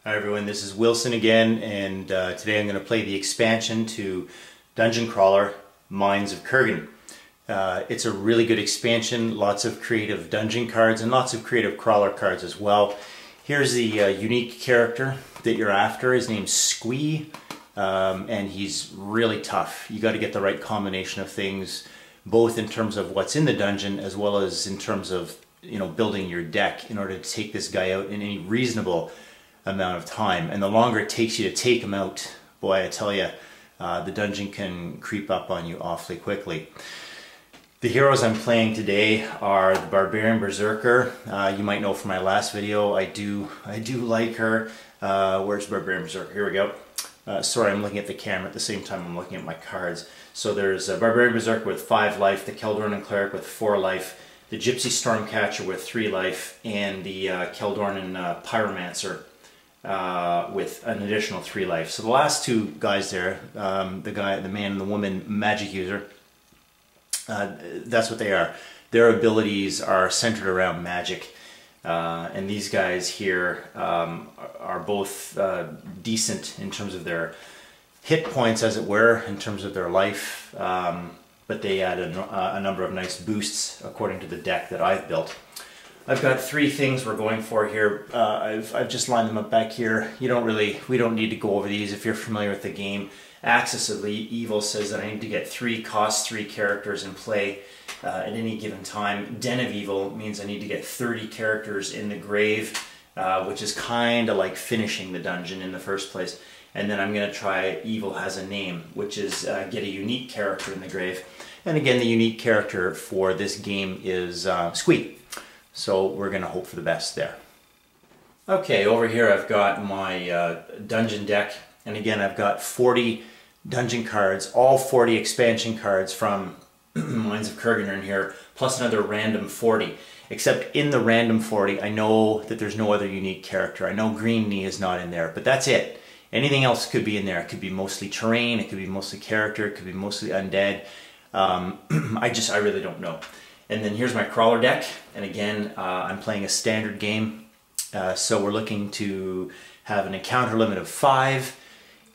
Hi everyone, this is Wilson again, and today I'm going to play the expansion to Dungeon Crawler, Mines of Khurgan. It's a really good expansion, lots of creative dungeon cards and lots of creative crawler cards as well. Here's the unique character that you're after. His name's Squee, and he's really tough. You got to get the right combination of things, both in terms of what's in the dungeon as well as in terms of building your deck in order to take this guy out in any reasonable amount of time. And the longer it takes you to take him out, boy, I tell you, the dungeon can creep up on you awfully quickly. The heroes I'm playing today are the Barbarian Berserker. You might know from my last video, I do like her. Where's Barbarian Berserker? Here we go. Sorry, I'm looking at the camera at the same time I'm looking at my cards. So there's a Barbarian Berserker with 5 life, the Keldornan Cleric with 4 life, the Gypsy Stormcatcher with 3 life, and the Keldornan Pyromancer with an additional 3 life. So the last two guys there, the man and the woman magic user, that's what they are. Their abilities are centered around magic, and these guys here are both decent in terms of their hit points, as it were, in terms of their life, but they add a number of nice boosts according to the deck that I've built. I've got 3 things we're going for here. I've just lined them up back here. We don't need to go over these if you're familiar with the game. Axis of Evil says that I need to get 3 cost 3 characters in play at any given time. Den of Evil means I need to get 30 characters in the grave, which is kind of like finishing the dungeon in the first place. And then I'm going to try Evil Has a Name, which is get a unique character in the grave. And again, the unique character for this game is Squee. So we're going to hope for the best there. Okay, over here I've got my dungeon deck. And again, I've got 40 dungeon cards, all 40 expansion cards from Mines of Khurgan are in here, plus another random 40. Except in the random 40, I know that there's no other unique character. I know Green Knee is not in there, but that's it. Anything else could be in there. It could be mostly terrain, it could be mostly character, it could be mostly undead. I really don't know. And then here's my crawler deck, and again, I'm playing a standard game, so we're looking to have an encounter limit of 5,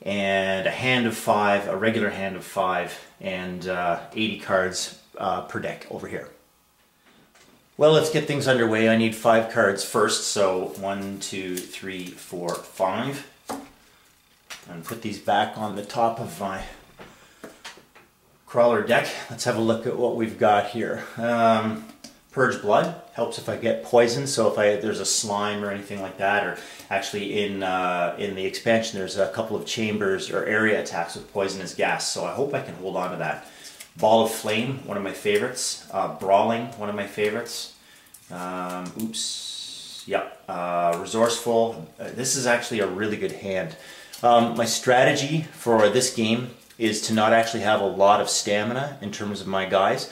and a hand of 5, a regular hand of 5, and 80 cards per deck over here. Well, let's get things underway. I need 5 cards first, so 1, 2, 3, 4, 5. And put these back on the top of my crawler deck. Let's have a look at what we've got here. Purge Blood helps if I get poisoned, so if there's a slime or anything like that, or actually in the expansion there's a couple of chambers or area attacks with poisonous gas, so I hope I can hold on to that. Ball of Flame, one of my favorites. Brawling, one of my favorites. Resourceful. This is actually a really good hand. My strategy for this game is to not actually have a lot of stamina in terms of my guys.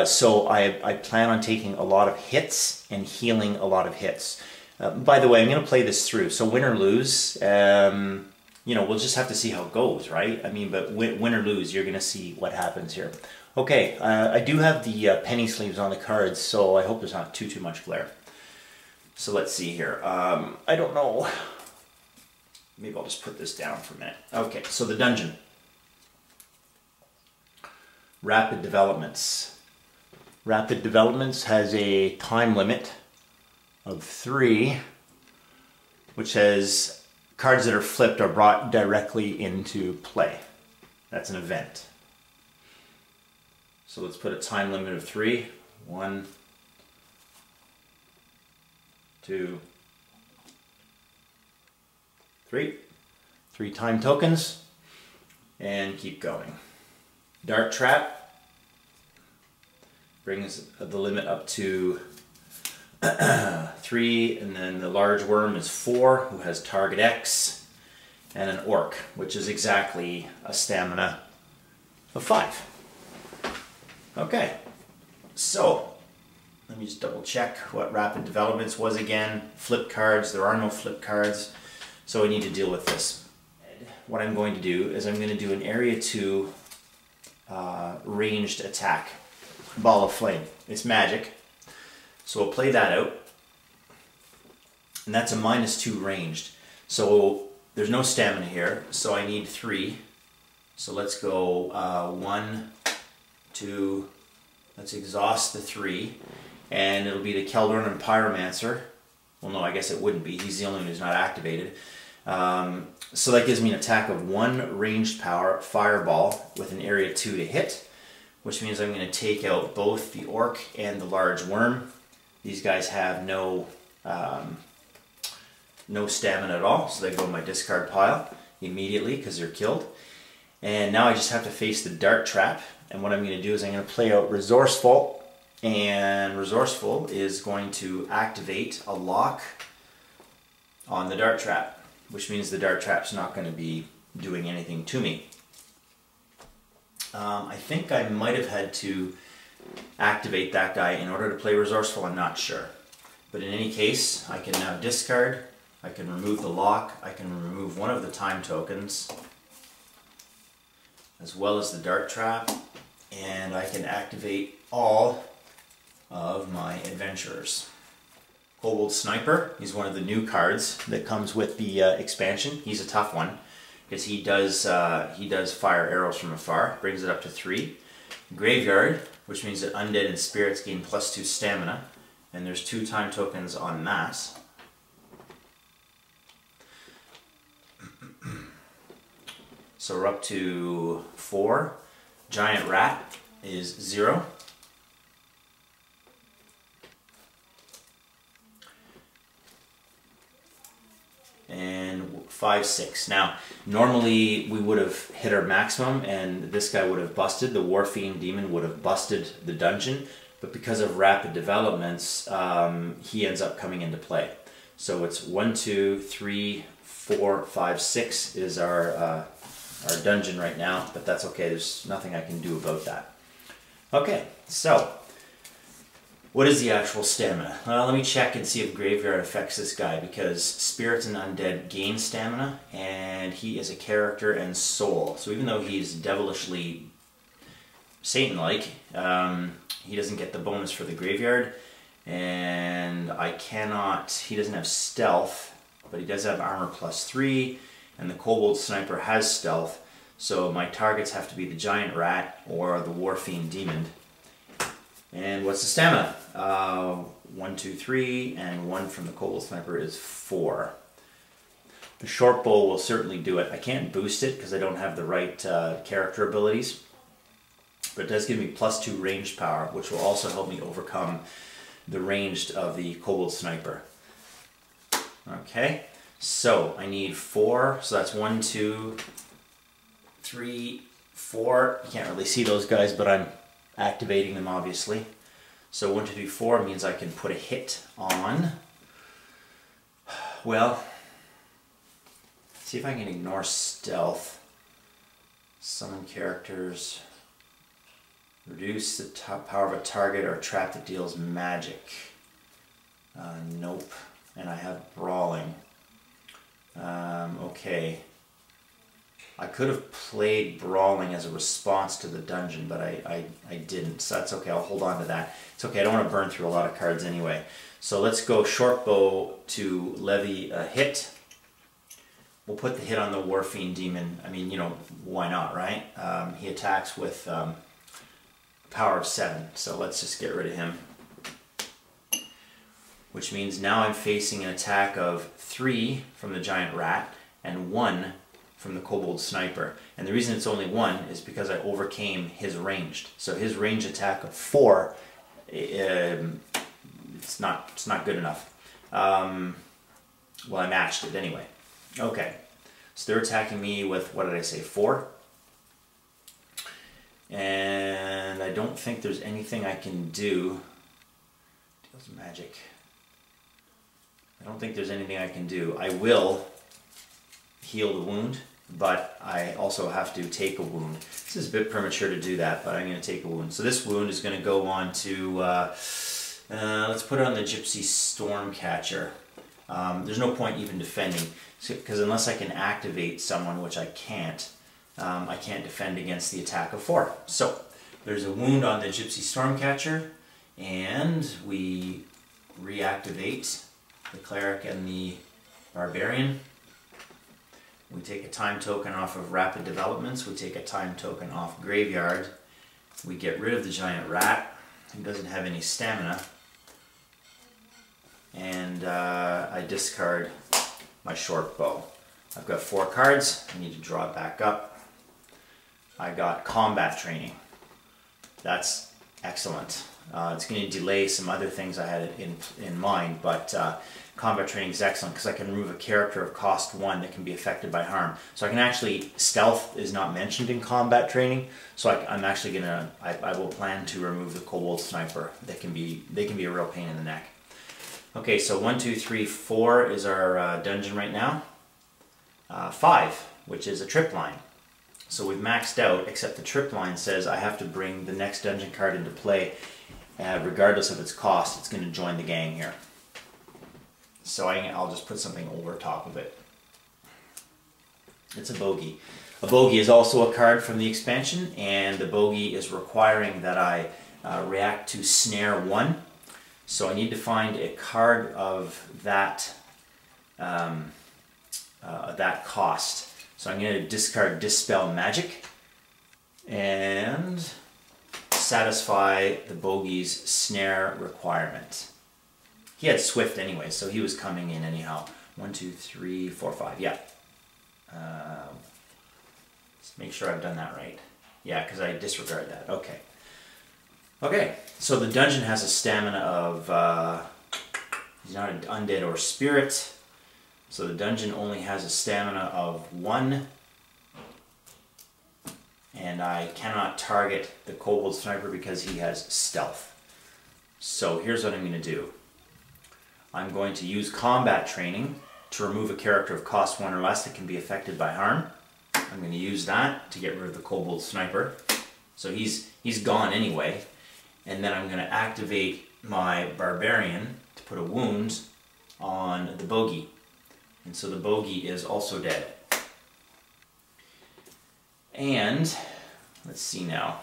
So I plan on taking a lot of hits and healing a lot of hits. By the way, I'm going to play this through. So win or lose, we'll just have to see how it goes, right? I mean, but win or lose, you're going to see what happens here. Okay, I do have the penny sleeves on the cards, so I hope there's not too much glare. So let's see here. I don't know. Maybe I'll just put this down for a minute. Okay, so the dungeon. Rapid Developments. Rapid Developments has a time limit of 3, which says cards that are flipped are brought directly into play. That's an event. So let's put a time limit of 3. 1, 2, 3. 3 time tokens, and keep going. Dark Trap brings the limit up to 3, and then the large worm is 4, who has target X, and an orc, which is exactly a stamina of 5. Okay, so let me just double check what Rapid Developments was again. Flip cards, there are no flip cards, so we need to deal with this. What I'm going to do is I'm going to do an Area 2 ranged attack. Ball of Flame. It's magic. So we'll play that out. And that's a -2 ranged. So there's no stamina here, so I need 3. So let's go 1, 2, let's exhaust the 3, and it'll be the Keldorn and Pyromancer. Well, no, I guess it wouldn't be. He's the only one who's not activated. So that gives me an attack of 1 ranged power fireball with an area 2 to hit, which means I'm going to take out both the orc and the large worm. These guys have no stamina at all, so they go in my discard pile immediately because they're killed. And now I just have to face the dart trap, and what I'm going to do is I'm going to play out Resourceful, and Resourceful is going to activate a lock on the dart trap, which means the dart trap's not going to be doing anything to me. I think I might have had to activate that guy in order to play Resourceful, I'm not sure. But in any case, I can now discard, I can remove the lock, I can remove one of the time tokens, as well as the dart trap, and I can activate all of my adventurers. Kobold Sniper, he's one of the new cards that comes with the expansion. He's a tough one because he does fire arrows from afar, brings it up to 3. Graveyard, which means that undead and spirits gain +2 stamina, and there's 2 time tokens on that. So we're up to 4. Giant Rat is 0. And 5, 6. Now, normally we would have hit our maximum and this guy would have busted, the Warfiend Demon would have busted the dungeon, but because of rapid developments, he ends up coming into play. So it's 1, 2, 3, 4, 5, 6 is our dungeon right now, but that's okay, there's nothing I can do about that. Okay, so what is the actual stamina? Well, let me check and see if Graveyard affects this guy, because Spirits and Undead gain stamina, and he is a character and soul. So even though he's devilishly Satan-like, he doesn't get the bonus for the Graveyard, and he doesn't have stealth, but he does have armor +3, and the Kobold Sniper has stealth, so my targets have to be the Giant Rat or the Warfiend Demon. And what's the stamina? 1, 2, 3, and 1 from the Kobold Sniper is 4. The short bow will certainly do it. I can't boost it because I don't have the right character abilities, but it does give me +2 ranged power, which will also help me overcome the ranged of the Kobold Sniper. Okay, so I need 4, so that's 1, 2, 3, 4. You can't really see those guys, but I'm activating them obviously. So 1, 2, 3, 4 means I can put a hit on, well, see if I can ignore stealth. Summon characters, reduce the power of a target or a trap that deals magic. Nope, and I have brawling. Okay. I could have played Brawling as a response to the dungeon, but I didn't, so that's okay, I'll hold on to that. It's okay, I don't want to burn through a lot of cards anyway. So let's go short bow to levy a hit. We'll put the hit on the Warfiend Demon. I mean, you know, why not, right? He attacks with power of 7, so let's just get rid of him. Which means now I'm facing an attack of 3 from the Giant Rat and 1 from the Kobold Sniper. And the reason it's only 1 is because I overcame his ranged. So his ranged attack of 4, it's not good enough. Well, I matched it anyway. Okay, so they're attacking me with, what did I say, 4? And I don't think there's anything I can do. Deals magic. I don't think there's anything I can do. I will heal the wound, but I also have to take a wound. This is a bit premature to do that, but I'm going to take a wound. So this wound is going to go on to, let's put it on the Gypsy Stormcatcher. There's no point even defending, because unless I can activate someone, which I can't defend against the attack of 4. So there's a wound on the Gypsy Stormcatcher, and we reactivate the Cleric and the Barbarian. We take a time token off of rapid developments. We take a time token off graveyard. We get rid of the giant rat, who doesn't have any stamina. And I discard my short bow. I've got 4 cards. I need to draw it back up. I got combat training. That's excellent. It's going to delay some other things I had in mind, but combat training is excellent because I can remove a character of cost 1 that can be affected by harm. So I can actually, stealth is not mentioned in combat training, so I'm actually going to, I will plan to remove the kobold sniper. They can be a real pain in the neck. Okay, so 1, 2, 3, 4 is our dungeon right now. 5, which is a trip line. So we've maxed out, except the trip line says I have to bring the next dungeon card into play. Regardless of its cost, it's going to join the gang here. So I'll just put something over top of it. It's a bogey. A bogey is also a card from the expansion, and the bogey is requiring that I react to snare 1. So I need to find a card of that cost. So I'm going to discard Dispel Magic and satisfy the bogey's snare requirement. He had Swift anyway, so he was coming in anyhow. 1, 2, 3, 4, 5. Yeah. Let's make sure I've done that right. Yeah, because I disregard that. Okay. Okay, so the dungeon has a stamina of, he's not an undead or spirit, so the dungeon only has a stamina of 1, and I cannot target the kobold sniper because he has stealth. So here's what I'm going to do. I'm going to use combat training to remove a character of cost 1 or less that can be affected by harm. I'm going to use that to get rid of the kobold sniper. So he's gone anyway. And then I'm going to activate my barbarian to put a wound on the bogey. And so the bogey is also dead. And let's see now.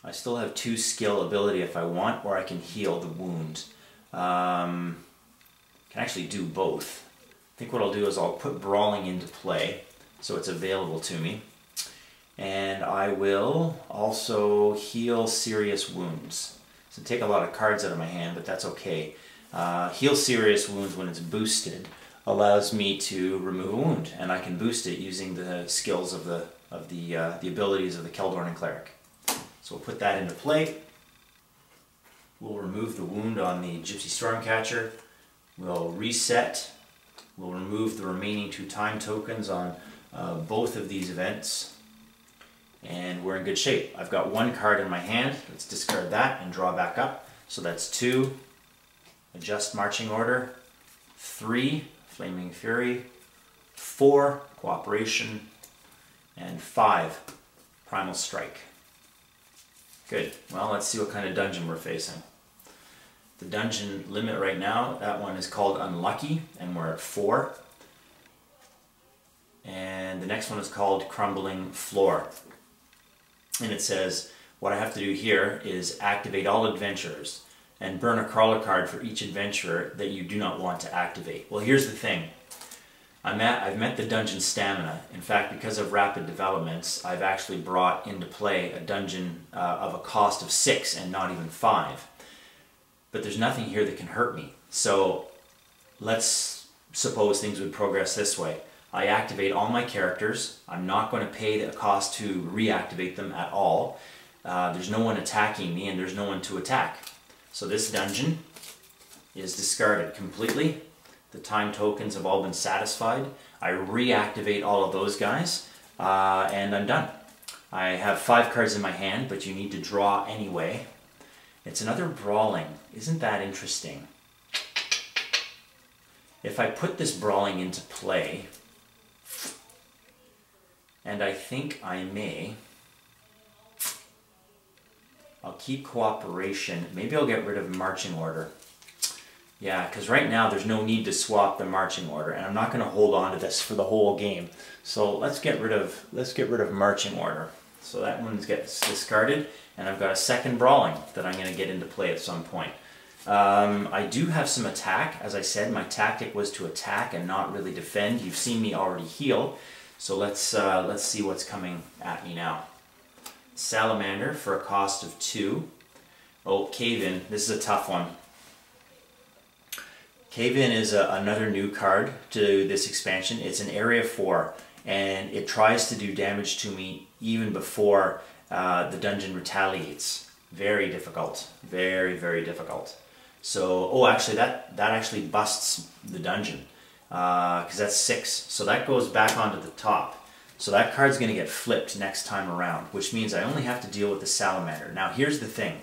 I still have 2 skill ability if I want, or I can heal the wound. Can actually do both. I think what I'll do is I'll put brawling into play so it's available to me. And I will also heal serious wounds. So take a lot of cards out of my hand, but that's okay. Heal serious wounds when it's boosted allows me to remove a wound, and I can boost it using the skills of the abilities of the Keldorn Cleric. So we'll put that into play. We'll remove the wound on the Gypsy Stormcatcher. We'll reset. We'll remove the remaining 2 time tokens on both of these events. And we're in good shape. I've got 1 card in my hand. Let's discard that and draw back up. So that's 2. Adjust Marching Order. 3. Flaming Fury. 4. Cooperation. And 5. Primal Strike. Good. Well, let's see what kind of dungeon we're facing. The dungeon limit right now, that one is called Unlucky, and we're at 4. And the next one is called Crumbling Floor. And it says, what I have to do here is activate all adventurers and burn a crawler card for each adventurer that you do not want to activate. Well, here's the thing. I've met the dungeon stamina. In fact, because of rapid developments, I've actually brought into play a dungeon of a cost of 6 and not even 5. But there's nothing here that can hurt me. So let's suppose things would progress this way. I activate all my characters. I'm not going to pay the cost to reactivate them at all. There's no one attacking me and there's no one to attack. So this dungeon is discarded completely. The time tokens have all been satisfied. I reactivate all of those guys and I'm done. I have 5 cards in my hand, but you need to draw anyway. It's another brawling. Isn't that interesting? If I put this brawling into play, and I think I may, I'll keep cooperation. Maybe I'll get rid of marching order. Yeah, because right now there's no need to swap the marching order, and I'm not going to hold on to this for the whole game. So let's get rid of marching order. So that one gets discarded, and I've got a second brawling that I'm going to get into play at some point. I do have some attack. As I said, my tactic was to attack and not really defend. You've seen me already heal, so let's see what's coming at me now. Salamander for a cost of 2. Oh, Cave-In. This is a tough one. Cave-In is another new card to this expansion. It's an area 4, and it tries to do damage to me even before the dungeon retaliates. Very difficult. Very, very difficult. So, oh, actually, that actually busts the dungeon, because that's 6. So that goes back onto the top. So that card's going to get flipped next time around, which means I only have to deal with the Salamander. Now, here's the thing.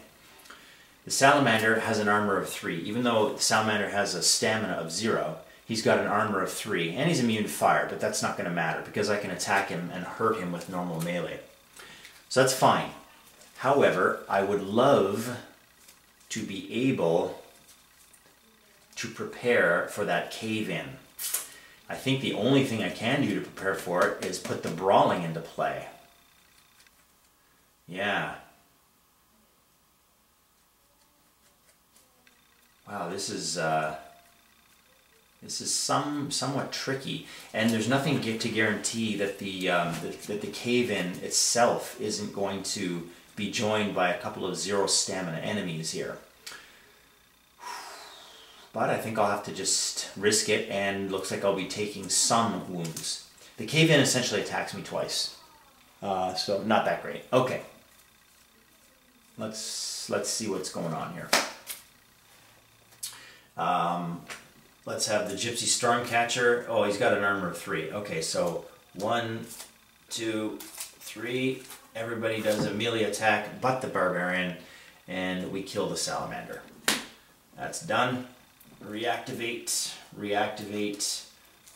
The Salamander has an armor of 3. Even though the Salamander has a stamina of 0, he's got an armor of 3, and he's immune to fire, but that's not going to matter, because I can attack him and hurt him with normal melee. So that's fine. However, I would love to be able to prepare for that Cave-In. I think the only thing I can do to prepare for it is put the brawling into play. Yeah. Wow, this is somewhat tricky, and there's nothing to guarantee that the Cave-In itself isn't going to be joined by a couple of 0 stamina enemies here. But I think I'll have to just risk it, and looks like I'll be taking some wounds. The Cave-In essentially attacks me twice, so not that great. Okay, let's see what's going on here. Let's have the Gypsy Stormcatcher. Oh, he's got an armor of 3. Okay, so 1, 2, 3. Everybody does a melee attack but the Barbarian, and we kill the Salamander. That's done. Reactivate, reactivate,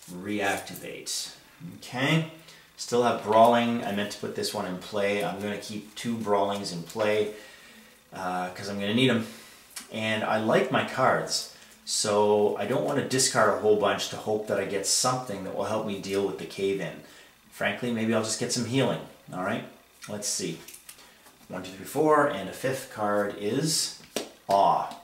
reactivate. Okay, still have Brawling. I meant to put this one in play. I'm going to keep 2 Brawlings in play because I'm going to need them. And I like my cards, so I don't want to discard a whole bunch to hope that I get something that will help me deal with the Cave-In. Frankly, maybe I'll just get some healing. Alright, let's see. 1, 2, 3, 4, and a 5th card is Awe,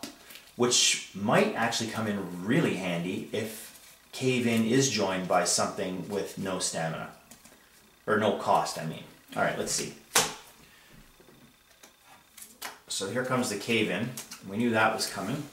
which might actually come in really handy if Cave-In is joined by something with no stamina. Or no cost, I mean. Alright, let's see. So here comes the Cave-In. We knew that was coming.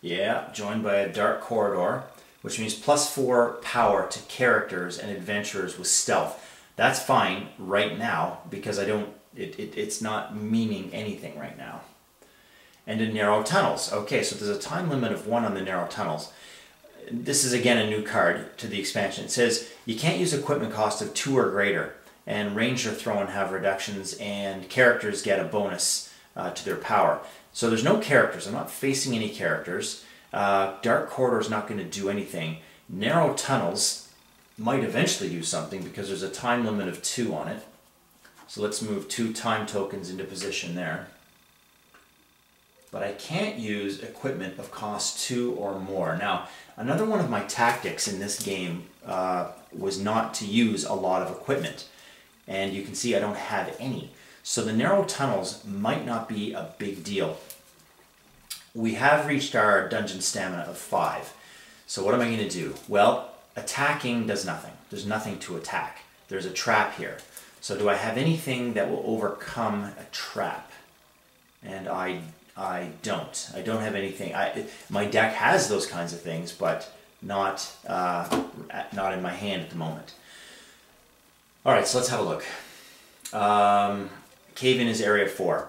Yeah, joined by a Dark Corridor, which means +4 power to characters and adventurers with stealth. That's fine right now, because I don't it's not meaning anything right now. And in Narrow Tunnels. Okay, so there's a time limit of 1 on the Narrow Tunnels. This is again a new card to the expansion. It says you can't use equipment cost of 2 or greater, and range or throw and have reductions, and characters get a bonus to their power. So there's no characters. I'm not facing any characters. Dark Corridor is not going to do anything. Narrow Tunnels might eventually do something because there's a time limit of 2 on it. So let's move 2 time tokens into position there. But I can't use equipment of cost 2 or more. Now, another one of my tactics in this game was not to use a lot of equipment. And you can see I don't have any. So the Narrow Tunnels might not be a big deal. We have reached our dungeon stamina of 5. So what am I going to do? Well, attacking does nothing. There's nothing to attack. There's a trap here. So do I have anything that will overcome a trap? And I don't. I don't have anything. My deck has those kinds of things, but not in my hand at the moment. All right, so let's have a look. Cave-In is area 4.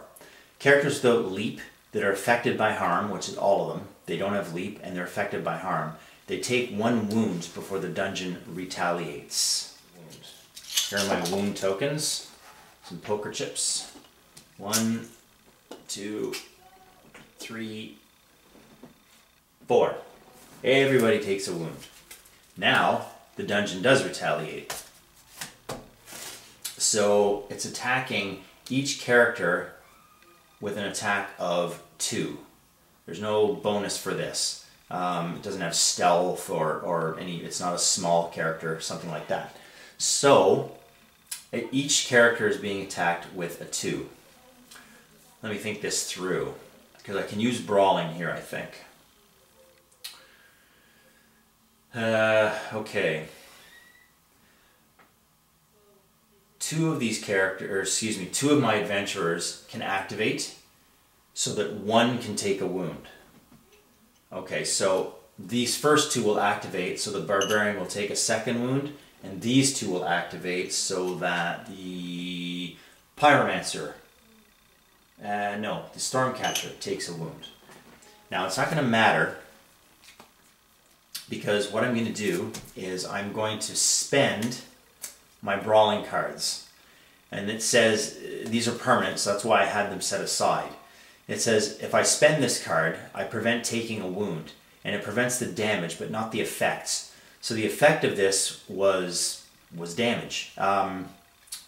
Characters without leap that are affected by harm, which is all of them. They don't have leap and they're affected by harm. They take 1 wound before the dungeon retaliates. Here are my wound tokens. Some poker chips. 1, 2, 3, 4. Everybody takes a wound. Now, the dungeon does retaliate. So it's attacking each character with an attack of 2. There's no bonus for this. It doesn't have stealth or any, it's not a small character, something like that. So each character is being attacked with a 2. Let me think this through, because I can use brawling here, I think. Okay. Two of my adventurers can activate so that one can take a wound. Okay, so these first two will activate so the barbarian will take a second wound, and these two will activate so that the pyromancer, no, the stormcatcher takes a wound. Now it's not going to matter, because what I'm going to do is I'm going to spend my brawling cards. And it says, these are permanent, so that's why I had them set aside. It says, if I spend this card, I prevent taking a wound. And it prevents the damage, but not the effects. So the effect of this was damage.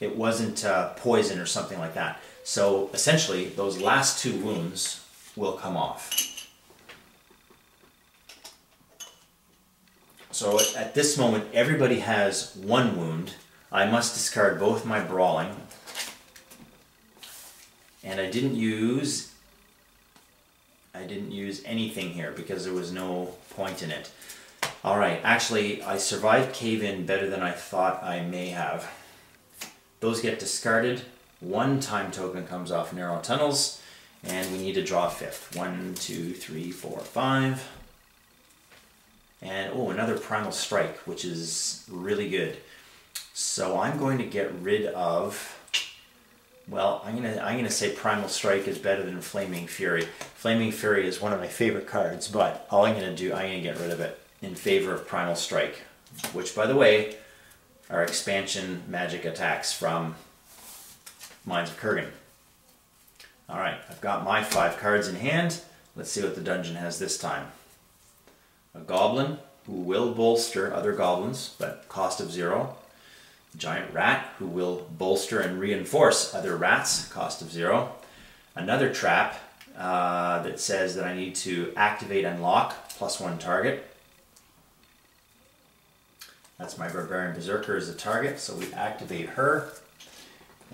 It wasn't poison or something like that. So essentially, those last two wounds will come off. So at this moment, everybody has one wound. I must discard both my brawling. And I didn't use anything here because there was no point in it. Alright, actually I survived cave-in better than I thought I may have. Those get discarded. One time token comes off narrow tunnels, and we need to draw a fifth. 1, 2, 3, 4, 5. And oh, another primal strike, which is really good. So I'm going to get rid of, well, I'm gonna say Primal Strike is better than Flaming Fury. Flaming Fury is one of my favorite cards, but all I'm gonna get rid of it in favor of Primal Strike, which, by the way, are expansion magic attacks from Mines of Khurgan. All right, I've got my 5 cards in hand. Let's see what the dungeon has this time. A goblin who will bolster other goblins, but cost of 0. Giant rat who will bolster and reinforce other rats, cost of 0. Another trap that says that I need to activate and lock, +1 target. That's my barbarian berserker as a target, so we activate her.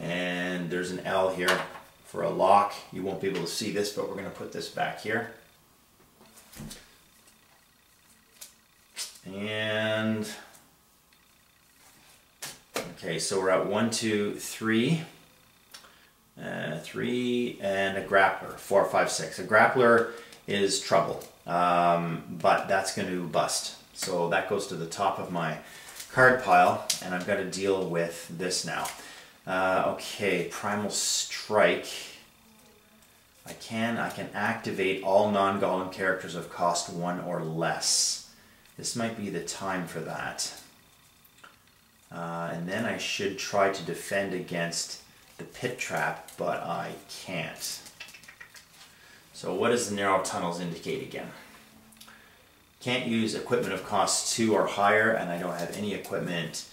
And there's an L here for a lock. You won't be able to see this, but we're going to put this back here. And okay, so we're at 1, 2, 3. 3 and a grappler. 4, 5, 6. A grappler is trouble, but that's going to bust. So that goes to the top of my card pile, and I've got to deal with this now. Okay, Primal Strike. I can activate all non-golem characters of cost 1 or less. This might be the time for that. And then I should try to defend against the pit trap, but I can't. So what does the narrow tunnels indicate again? Can't use equipment of cost 2 or higher, and I don't have any equipment.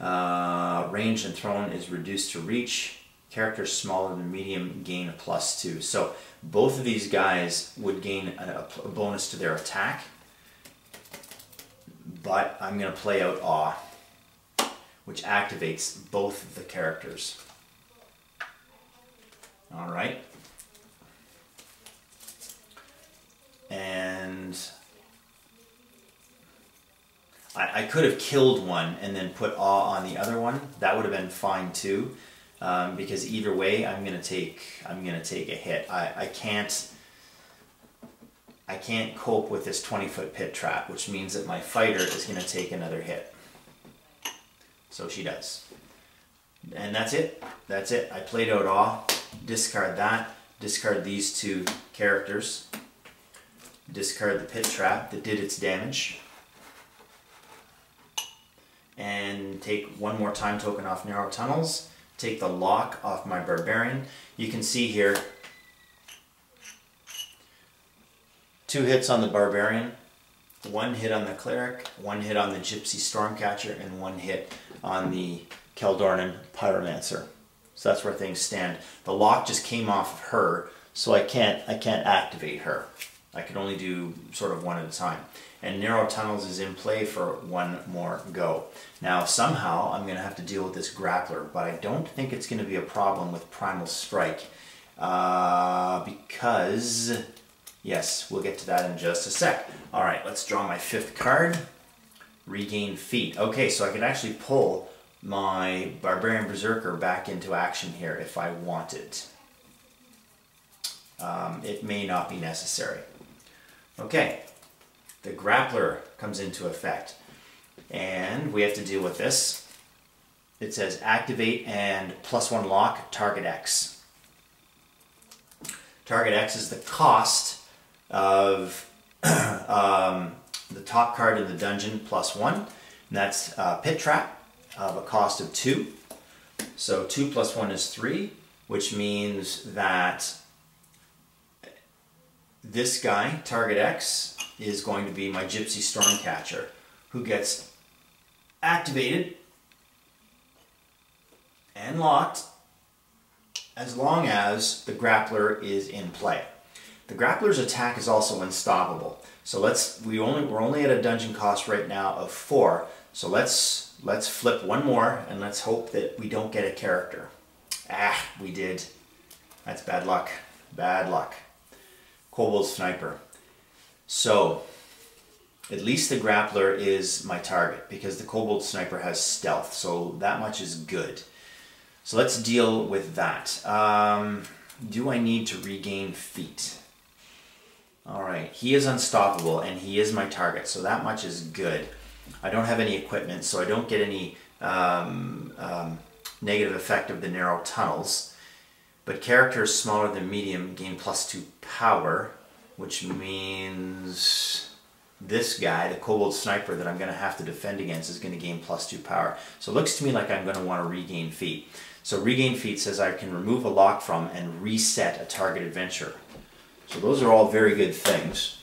Range and thrown is reduced to reach. Characters smaller than medium gain a +2. So both of these guys would gain a bonus to their attack, but I'm going to play out Awe, which activates both of the characters. Alright. And I could have killed one and then put Awe on the other one. That would have been fine too, because either way I'm gonna take a hit. I can't cope with this 20-foot pit trap, which means that my fighter is gonna take another hit. So she does. And that's it. That's it. I played out Awe. Discard that. Discard these 2 characters. Discard the pit trap that did its damage. And take 1 more time token off narrow tunnels. Take the lock off my barbarian. You can see here 2 hits on the barbarian, 1 hit on the cleric, 1 hit on the gypsy stormcatcher, and 1 hit on the Keldornan pyromancer. So that's where things stand. The lock just came off of her, so I can't activate her. I can only do sort of 1 at a time. And narrow tunnels is in play for 1 more go. Now somehow I'm going to have to deal with this grappler, but I don't think it's going to be a problem with Primal Strike. because, yes, we'll get to that in just a sec. All right, let's draw my 5th card. Regain feet. Okay, so I can actually pull my Barbarian Berserker back into action here if I wanted. It may not be necessary. Okay, the Grappler comes into effect, and we have to deal with this. It says activate and +1 lock target X. Target X is the cost of the top card in the dungeon +1, and that's Pit Trap of a cost of 2. So 2 + 1 is 3, which means that this guy, Target X, is going to be my Gypsy Stormcatcher, who gets activated and locked as long as the Grappler is in play. The Grappler's attack is also unstoppable. So we're only at a dungeon cost right now of 4. So let's flip one more and let's hope that we don't get a character. Ah, we did. That's bad luck. Bad luck. Kobold Sniper. So at least the Grappler is my target because the Kobold Sniper has stealth. So that much is good. So let's deal with that. Do I need to regain feet? Alright, he is unstoppable and he is my target, so that much is good. I don't have any equipment, so I don't get any negative effect of the narrow tunnels. But characters smaller than medium gain +2 power, which means this guy, the Kobold Sniper that I'm going to have to defend against, is going to gain +2 power. So it looks to me like I'm going to want to regain feet. So regain feet says I can remove a lock from and reset a target adventurer. So those are all very good things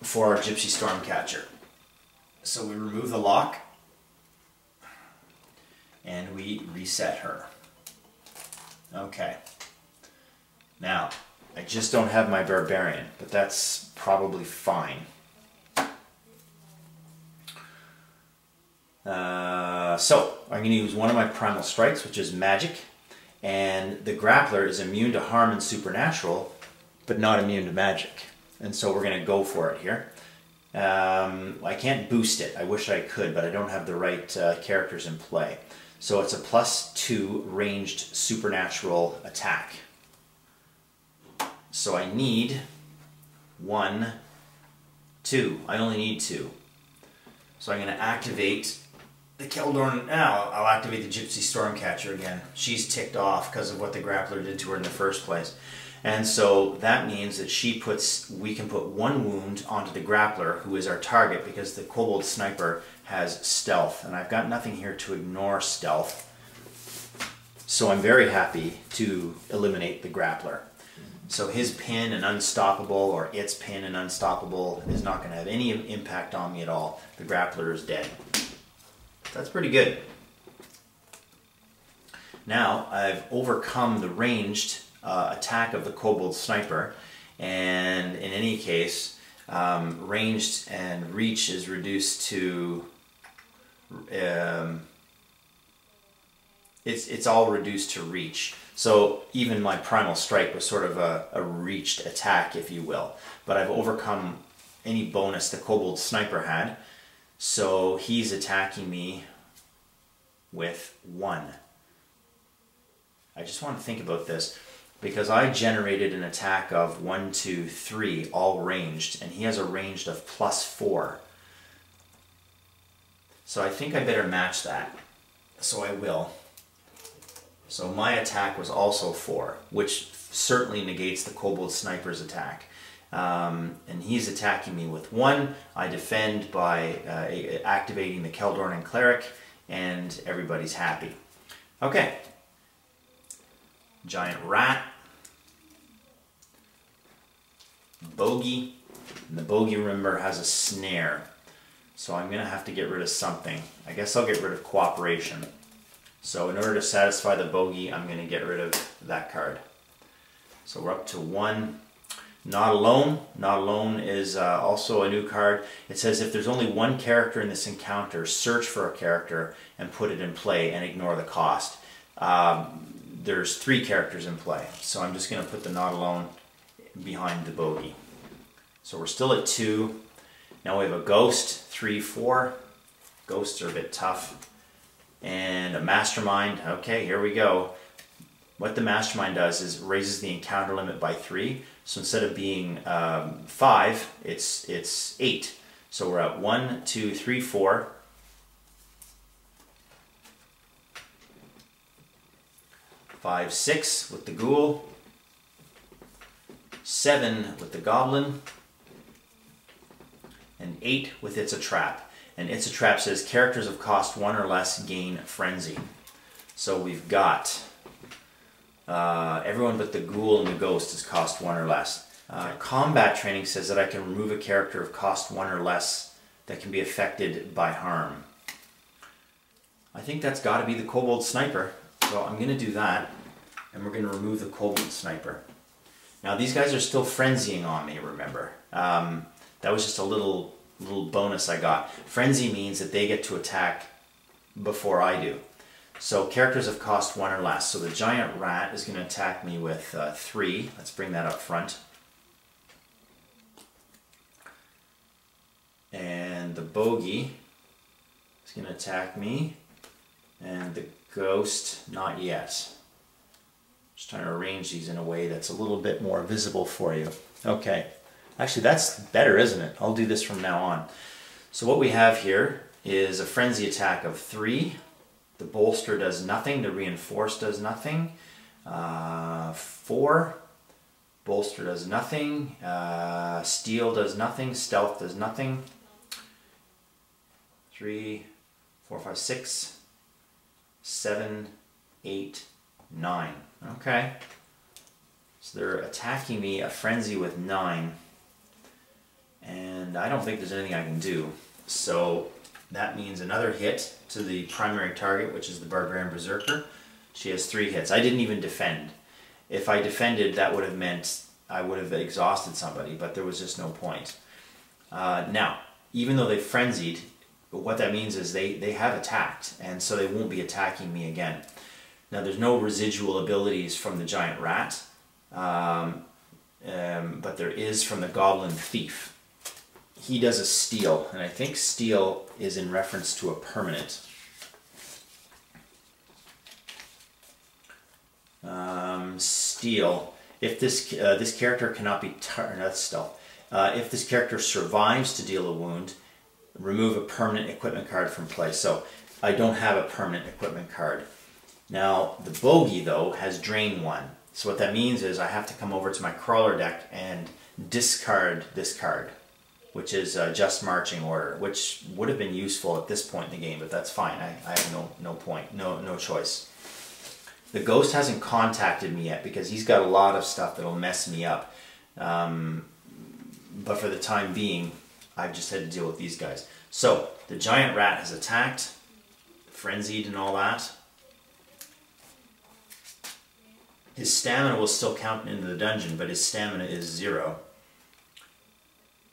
for our Gypsy Stormcatcher. So we remove the lock and we reset her. Okay. Now, I just don't have my Barbarian, but that's probably fine. So I'm going to use one of my Primal Strikes, which is magic, and the Grappler is immune to harm and supernatural, but not immune to magic. And so we're going to go for it here. I can't boost it. I wish I could, but I don't have the right characters in play. So it's a +2 ranged supernatural attack. So I need 1, 2. I only need 2. So I'm going to activate the Keldorn. Now I'll activate the Gypsy Stormcatcher again. She's ticked off because of what the Grappler did to her in the first place. And so that means that we can put 1 wound onto the Grappler, who is our target, because the Kobold Sniper has stealth. And I've got nothing here to ignore stealth. So I'm very happy to eliminate the Grappler. So his pin and unstoppable, or its pin and unstoppable, is not going to have any impact on me at all. The Grappler is dead. That's pretty good. Now I've overcome the ranged attack of the Kobold Sniper, and in any case, ranged and reach is reduced to it's all reduced to reach. So even my Primal Strike was sort of a reached attack, if you will. But I've overcome any bonus the Kobold Sniper had, so he's attacking me with 1. I just want to think about this, because I generated an attack of 1, 2, 3, all ranged, and he has a ranged of +4. So I think I better match that. So I will. So my attack was also 4, which certainly negates the Kobold Sniper's attack. And he's attacking me with 1. I defend by activating the Keldorn and Cleric, and everybody's happy. Okay. Giant Rat. Bogey. And the Bogey, remember, has a snare. So I'm going to have to get rid of something. I guess I'll get rid of Cooperation. So in order to satisfy the Bogey, I'm going to get rid of that card. So we're up to 1. Not Alone. Not Alone is also a new card. It says if there's only 1 character in this encounter, search for a character and put it in play and ignore the cost. there's 3 characters in play. So I'm just going to put the not alone behind the bogey. So we're still at 2. Now we have a ghost, 3, 4. Ghosts are a bit tough. And a mastermind. Okay, here we go. What the mastermind does is raises the encounter limit by 3. So instead of being 5, it's 8. So we're at 1, 2, 3, 4. 5, 6 with the ghoul. 7 with the goblin. And 8 with It's a Trap. And It's a Trap says characters of cost 1 or less gain frenzy. So we've got everyone but the ghoul and the ghost is cost 1 or less. Combat training says that I can remove a character of cost 1 or less that can be affected by harm. I think that's got to be the kobold sniper. So I'm going to do that, and we're going to remove the kobold sniper. Now these guys are still frenzying on me, remember. That was just a little bonus I got. Frenzy means that they get to attack before I do. So characters of cost 1 or less. So the giant rat is going to attack me with 3. Let's bring that up front. And the bogey is going to attack me. And the ghost, not yet. Just trying to arrange these in a way that's a little bit more visible for you. Okay. Actually, that's better, isn't it? I'll do this from now on. So what we have here is a frenzy attack of 3. The bolster does nothing. The reinforce does nothing. 4. Bolster does nothing. Steel does nothing. Stealth does nothing. 3, 4, 5, 6, 7, 8, 9. Okay. So they're attacking me, a frenzy with 9. And I don't think there's anything I can do. So that means another hit to the primary target, which is the Barbarian Berserker. She has 3 hits. I didn't even defend. If I defended, that would have meant I would have exhausted somebody, but there was just no point. Now, even though they frenzied, what that means is they have attacked, and so they won't be attacking me again. Now, there's no residual abilities from the giant rat, but there is from the goblin thief. He does a steal, and I think steal is in reference to a permanent. Steal. If this character cannot be that's stealth. If this character survives to deal a wound, remove a permanent equipment card from play. So I don't have a permanent equipment card. Now the bogey though has drain 1. So what that means is I have to come over to my crawler deck and discard this card, which is just marching order, which would have been useful at this point in the game, but that's fine. I have no choice. The ghost hasn't contacted me yet because he's got a lot of stuff that'll mess me up. But for the time being, I've just had to deal with these guys. So the giant rat has attacked, frenzied and all that. His stamina will still count into the dungeon, but his stamina is 0.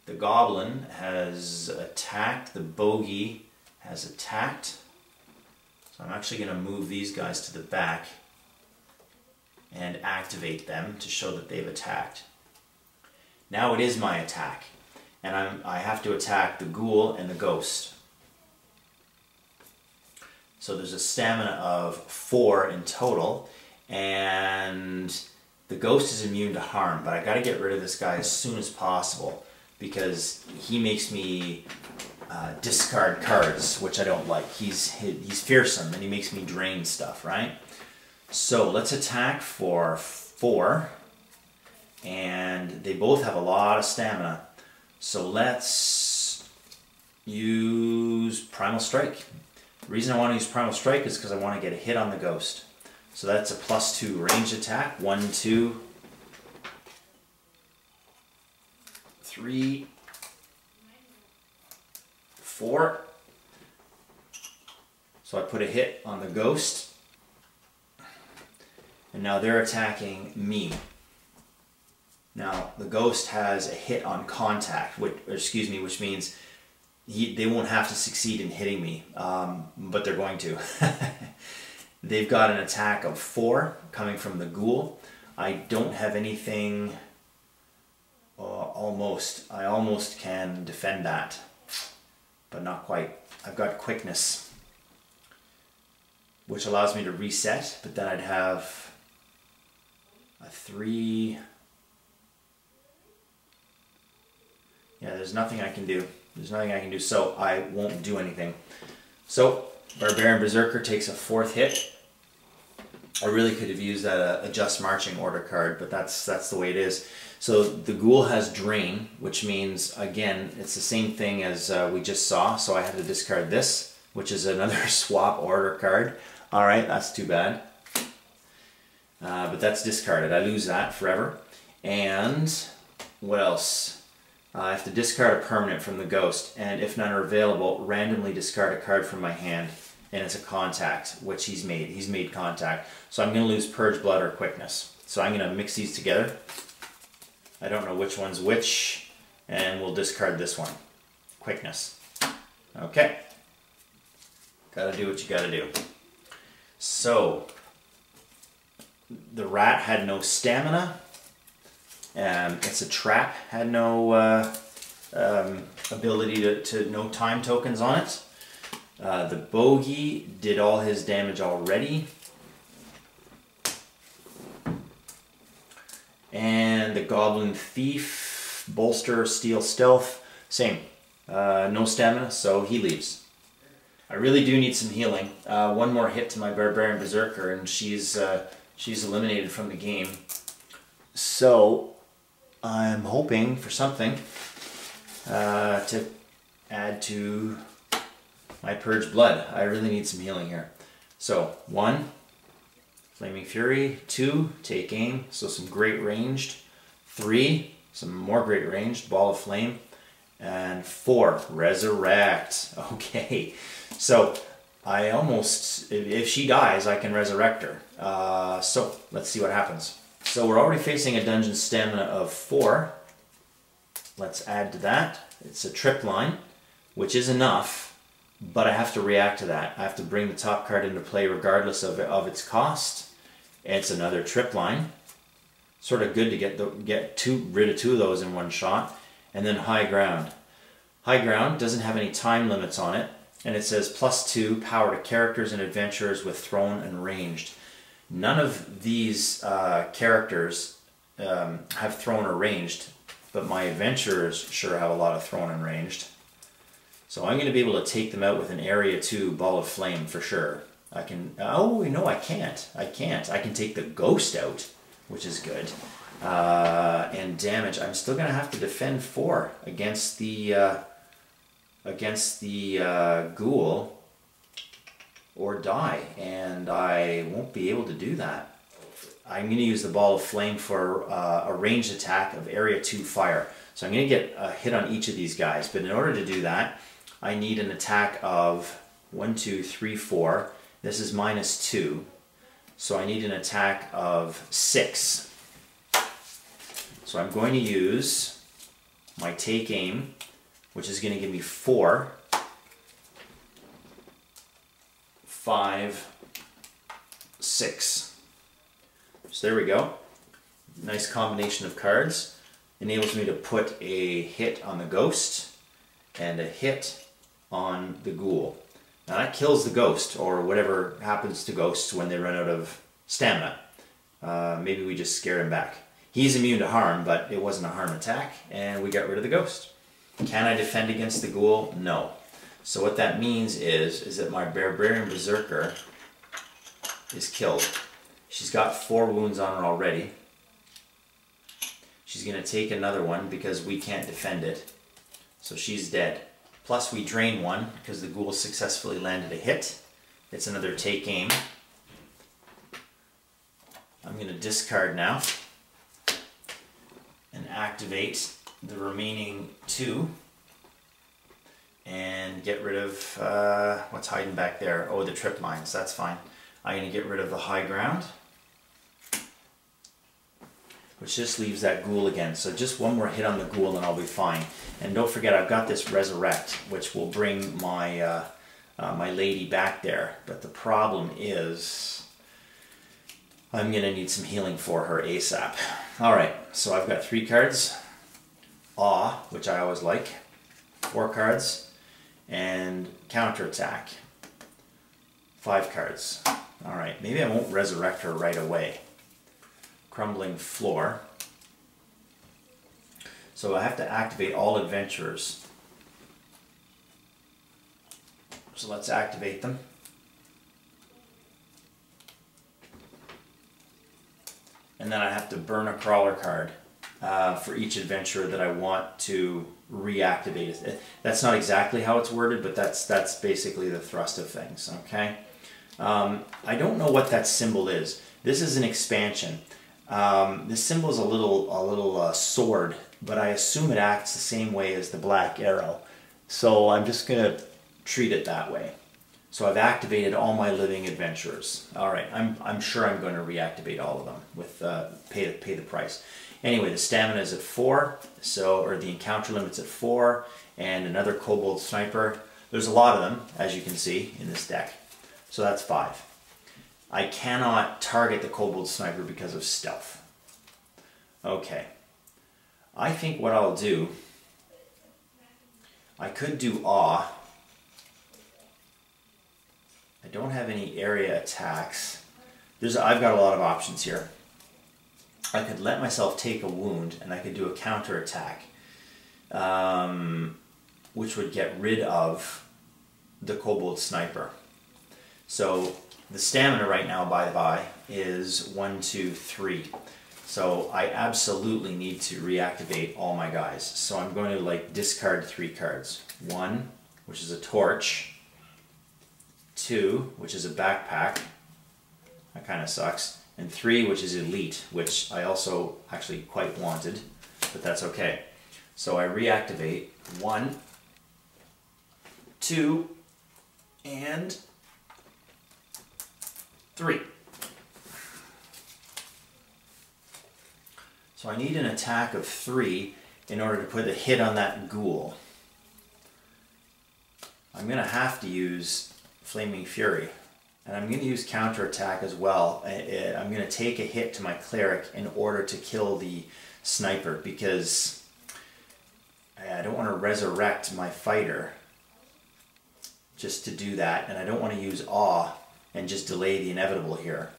The goblin has attacked, the bogey has attacked. So I'm actually going to move these guys to the back and activate them to show that they've attacked. Now it is my attack, and I have to attack the ghoul and the ghost. So there's a stamina of 4 in total, and the ghost is immune to harm, but I got to get rid of this guy as soon as possible because he makes me discard cards, which I don't like. He's fearsome and he makes me drain stuff, right? So let's attack for 4, and they both have a lot of stamina. So let's use Primal Strike. The reason I want to use Primal Strike is because I want to get a hit on the ghost. So that's a +2 range attack. 1, 2, 3, 4. So I put a hit on the ghost. And now they're attacking me. Now the ghost has a hit on contact, which means they won't have to succeed in hitting me, but they're going to. They've got an attack of 4 coming from the ghoul. I don't have anything, I almost can defend that, but not quite. I've got quickness, which allows me to reset, but then I'd have a 3. Yeah, there's nothing I can do. There's nothing I can do, so I won't do anything. So, Barbarian Berserker takes a 4th hit. I really could have used that Adjust Marching Order card, but that's the way it is. So the ghoul has Drain, which means, again, it's the same thing as we just saw, so I have to discard this, which is another swap order card. Alright, that's too bad. But that's discarded. I lose that forever. And what else? I have to discard a permanent from the ghost, and if none are available, randomly discard a card from my hand, and it's a contact, which he's made. He's made contact. So I'm going to lose Purge Blood or Quickness. So I'm going to mix these together. I don't know which one's which, and we'll discard this one. Quickness. Okay. Gotta do what you gotta do. So, the rat had no stamina. It's a trap, had no ability to no time tokens on it. The bogey did all his damage already. And the goblin thief, bolster, steal, stealth, same. No stamina, so he leaves. I really do need some healing. One more hit to my Barbarian Berserker and she's eliminated from the game. So I'm hoping for something to add to my Purge Blood. I really need some healing here. So 1, Flaming Fury. 2, take aim, so some great ranged. 3, some more great ranged, Ball of Flame. And 4, Resurrect. Okay, so I almost, if she dies, I can resurrect her. So let's see what happens. So we're already facing a dungeon stamina of 4. Let's add to that. It's a trip line, which is enough, but I have to react to that. I have to bring the top card into play regardless of its cost. It's another trip line. Sort of good to get rid of 2 of those in one shot. And then High Ground. High Ground doesn't have any time limits on it, and it says +2 power to characters and adventurers with thrown and ranged. None of these characters have thrown or ranged, but my adventurers sure have a lot of thrown and ranged. So I'm going to be able to take them out with an Area 2 Ball of Flame for sure. I can, oh no, I can't. I can take the ghost out, which is good. And damage, I'm still going to have to defend 4 against the ghoul or die, and I won't be able to do that. I'm going to use the Ball of Flame for a ranged attack of Area 2 Fire. So I'm going to get a hit on each of these guys, but in order to do that, I need an attack of 1, 2, 3, 4. This is -2, so I need an attack of 6. So I'm going to use my Take Aim, which is going to give me 4, 5, 6. So there we go. Nice combination of cards. Enables me to put a hit on the ghost and a hit on the ghoul. Now that kills the ghost, or whatever happens to ghosts when they run out of stamina. Maybe we just scared him back. He's immune to harm, but it wasn't a harm attack, and we got rid of the ghost. Can I defend against the ghoul? No. So what that means is that my Barbarian Berserker is killed. She's got 4 wounds on her already. She's going to take another one because we can't defend it. So she's dead. Plus we drain 1 because the ghoul successfully landed a hit. It's another Take Aim. I'm going to discard now and activate the remaining 2 and get rid of what's hiding back there. Oh, the trip lines, that's fine. I'm going to get rid of the High Ground, which just leaves that ghoul again. So just one more hit on the ghoul and I'll be fine. And don't forget, I've got this Resurrect, which will bring my my lady back there. But the problem is I'm going to need some healing for her ASAP. Alright, so I've got 3 cards. Awe, which I always like. 4 cards. And counterattack. 5 cards. Alright, maybe I won't resurrect her right away. Crumbling floor. So I have to activate all adventurers. So let's activate them. And then I have to burn a crawler card for each adventurer that I want to reactivate. That's not exactly how it's worded, but that's basically the thrust of things, okay? I don't know what that symbol is. This is an expansion. This symbol is a little sword, but I assume it acts the same way as the black arrow. So I'm just going to treat it that way. So I've activated all my living adventurers. All right, I'm sure I'm going to reactivate all of them with pay the price. Anyway, the stamina is at 4, or the encounter limit's at 4, and another kobold sniper. There's a lot of them, as you can see in this deck. So that's 5. I cannot target the kobold sniper because of stealth. Okay. I think what I'll do, I could do awe. I don't have any area attacks. I've got a lot of options here. I could let myself take a wound and I could do a counterattack, which would get rid of the kobold sniper. So the stamina right now, by the by, is 1, 2, 3. So I absolutely need to reactivate all my guys. So I'm going to discard 3 cards. 1, which is a torch. 2, which is a backpack. That kind of sucks. And 3, which is elite, which I also actually quite wanted, but that's okay. So I reactivate 1, 2, and 3. So I need an attack of 3 in order to put a hit on that ghoul. I'm going to have to use Flaming Fury. And I'm going to use counterattack as well. I'm going to take a hit to my cleric in order to kill the sniper because I don't want to resurrect my fighter just to do that. And I don't want to use awe and just delay the inevitable here.